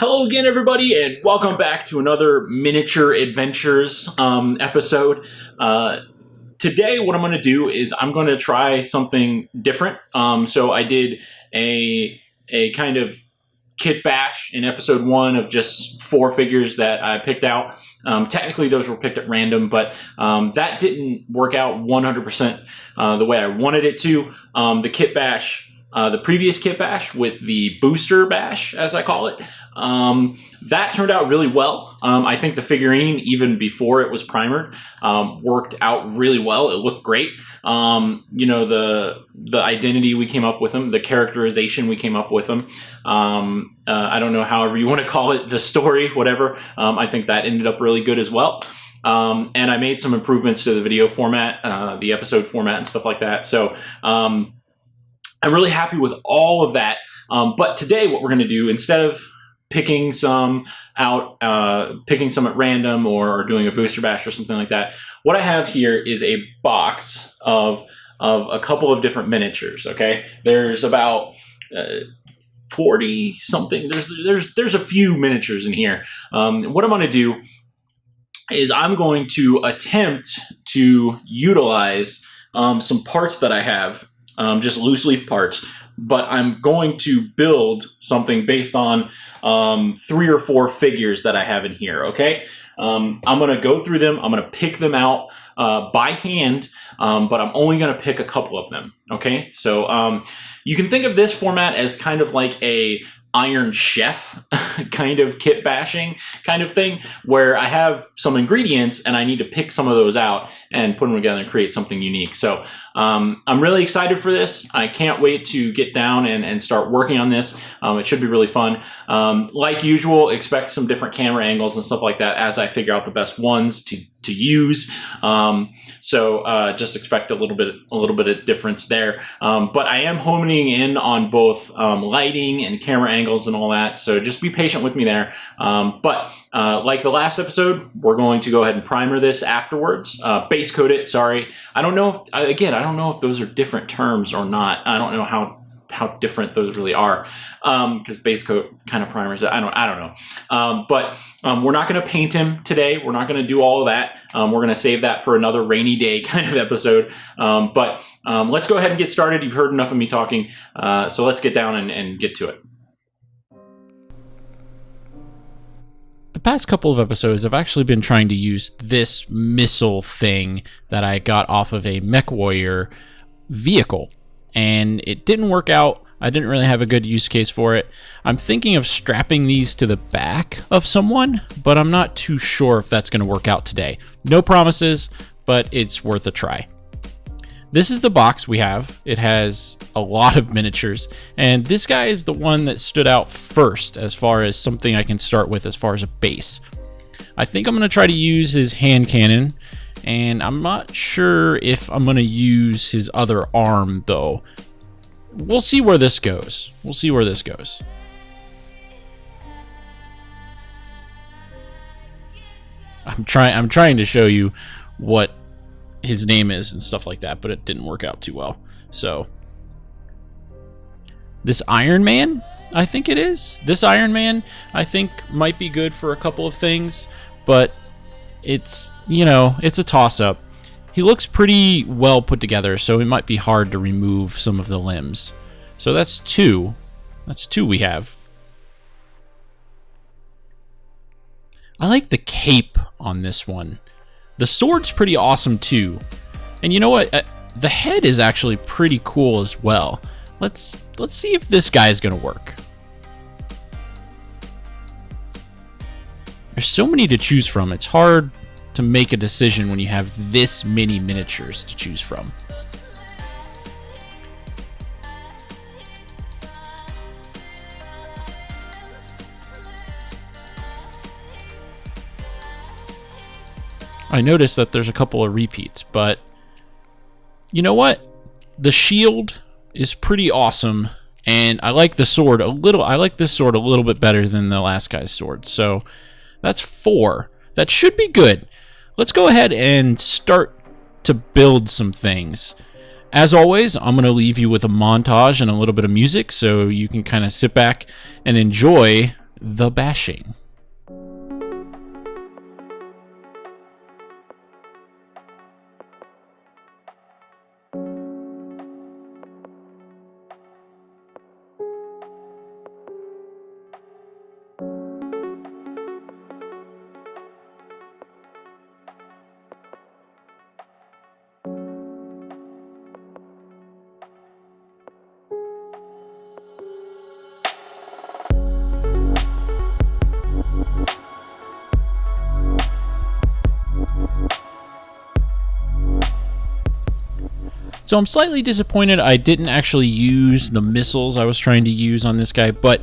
Hello again, everybody, and welcome back to another Miniature Adventures episode. Today, what I'm going to do is I'm going to try something different. So I did a kind of kit bash in episode 1 of just 4 figures that I picked out. Technically, those were picked at random, but that didn't work out 100% the way I wanted it to. The kit bash. The previous kit bash with the booster bash, as I call it, that turned out really well. I think the figurine, even before it was primered, worked out really well. It looked great. You know, the identity we came up with them, the characterization we came up with them. I don't know, however you want to call it, the story, whatever. I think that ended up really good as well. And I made some improvements to the video format, the episode format and stuff like that. So, I'm really happy with all of that, but today what we're going to do, instead of picking some out, picking some at random or doing a booster bash or something like that, what I have here is a box of a couple of different miniatures, okay? There's about 40 something, there's a few miniatures in here. What I'm going to do is I'm going to attempt to utilize some parts that I have, just loose leaf parts, but I'm going to build something based on 3 or 4 figures that I have in here, okay? I'm going to go through them. I'm going to pick them out by hand, but I'm only going to pick a couple of them, okay? So you can think of this format as kind of like a Iron Chef kind of kit bashing kind of thing, where I have some ingredients and I need to pick some of those out and put them together and create something unique. So I'm really excited for this. I can't wait to get down and start working on this. It should be really fun. Like usual, expect some different camera angles and stuff like that as I figure out the best ones to use. So just expect a little bit of difference there. But I am homing in on both lighting and camera angles and all that. So just be patient with me there. But like the last episode, we're going to go ahead and primer this afterwards. Base coat it, sorry. I don't know if, again, I don't know if those are different terms or not. I don't know how different those really are, because base coat kind of primers it. I don't know. But we're not going to paint him today. We're not going to do all of that. We're going to save that for another rainy day kind of episode. But let's go ahead and get started. You've heard enough of me talking, so let's get down and get to it. The past couple of episodes, I've actually been trying to use this missile thing that I got off of a MechWarrior vehicle, and it didn't work out. I didn't really have a good use case for it. I'm thinking of strapping these to the back of someone, but I'm not too sure if that's going to work out today. No promises, but it's worth a try. This is the box we have. It has a lot of miniatures, and this guy is the one that stood out first as far as something I can start with as far as a base. I think I'm going to try to use his hand cannon, and I'm not sure if I'm going to use his other arm, though. We'll see where this goes. We'll see where this goes. I'm trying to show you what his name is and stuff like that, but it didn't work out too well. So this Iron Man, I think it is. This Iron Man, I think, might be good for a couple of things, but it's, you know, it's a toss-up. He looks pretty well put together, so it might be hard to remove some of the limbs. So that's 2. That's 2 we have. I like the cape on this one. The sword's pretty awesome too. And you know what? The head is actually pretty cool as well. Let's see if this guy is going to work. There's so many to choose from. It's hard to make a decision when you have this many miniatures to choose from. I noticed that there's a couple of repeats, but you know what? The shield is pretty awesome, and I like the sword a little. I like this sword a little bit better than the last guy's sword. So that's 4. That should be good. Let's go ahead and start to build some things. As always, I'm going to leave you with a montage and a little bit of music so you can kind of sit back and enjoy the bashing. So I'm slightly disappointed I didn't actually use the missiles I was trying to use on this guy, but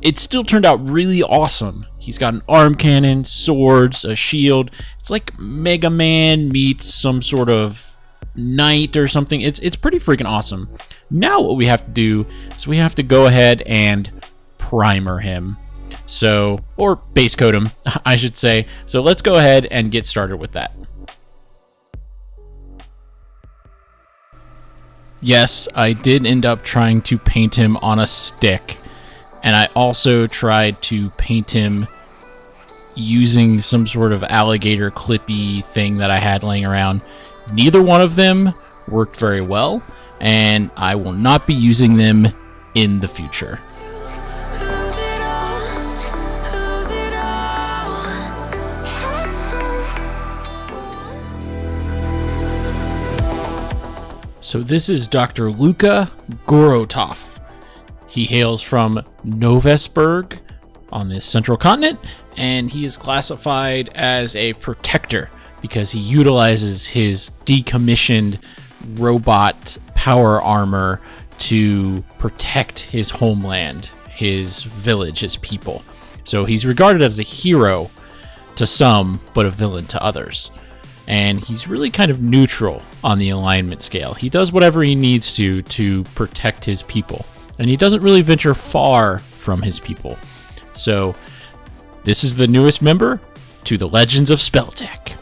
it still turned out really awesome. He's got an arm cannon, swords, a shield. It's like Mega Man meets some sort of knight or something. It's pretty freaking awesome. Now what we have to do is we have to go ahead and primer him. So, or base coat him, I should say. So let's go ahead and get started with that. Yes, I did end up trying to paint him on a stick, and I also tried to paint him using some sort of alligator clippy thing that I had laying around. Neither one of them worked very well, and I will not be using them in the future. So this is Dr. Luka Gorotov. He hails from Novesburg on the central continent, and he is classified as a protector because he utilizes his decommissioned robot power armor to protect his homeland, his village, his people. So he's regarded as a hero to some, but a villain to others. And he's really kind of neutral on the alignment scale. He does whatever he needs to protect his people. And he doesn't really venture far from his people. So, this is the newest member to the Legends of Spelltech.